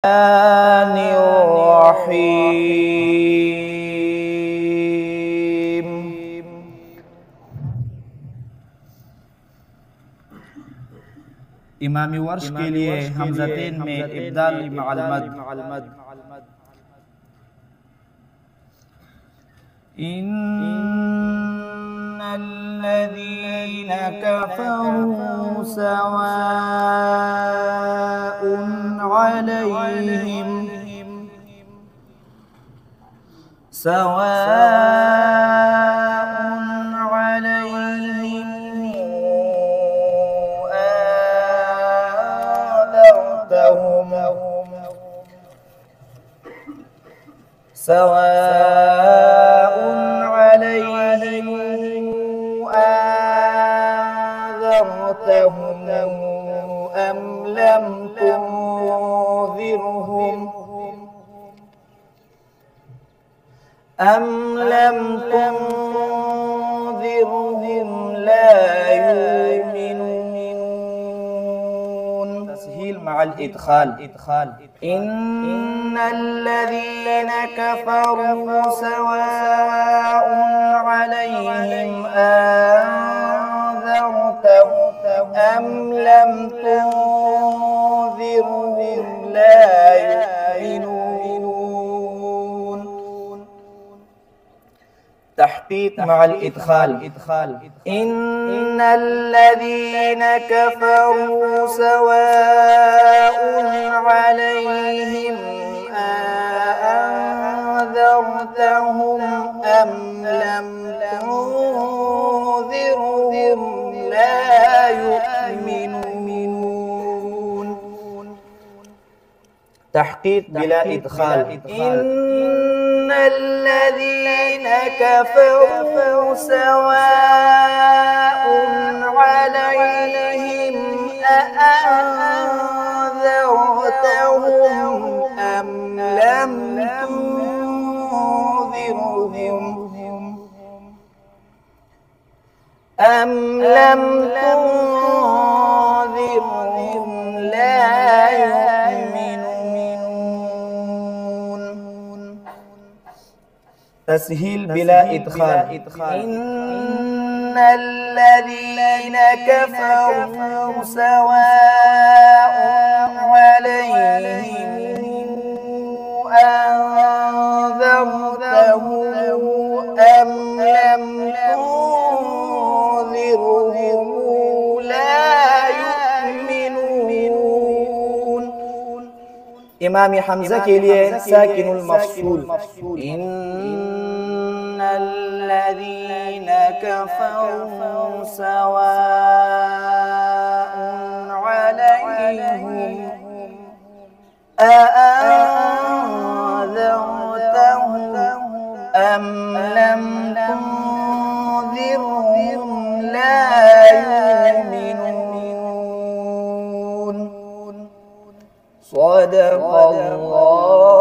الرحمن الرحيم. इमामी वर्ष के लिए हमज़तैन में इब्दाल मअल मद। इन्नल्लज़ीना कफ़रू सवाउन अलैहिम أنذرتهم أم لم تنذرهم لا يؤمنون. تسهيل مع الإدخال. إن الذين كفروا سواء عليهم أنذرتهم أم لم تنذرهم لا يؤمنون. تحقيق مع الإدخال. إن الذين كفروا سواء عليهم أنذرتهم أم لم تنذرهم لا يؤمنون. تحقيق بلا إدخال. إن الذين كفروا سواء عليهم أأنذرتهم أم لم تنذرهم لا يؤمنون. تسهيل بلا إدخال. إن الذين كفروا سواء عليهم أنذرتهم أم لم تنذرهم لا يؤمنون. इमाम हमज़ा के लिए साकिनुल मफ़सूल। इन्नल्लज़ीना कफ़रू सवाउन अलैहिम أأنذرتهم أم لم تنذرهم لا يؤمنون. صدق الله.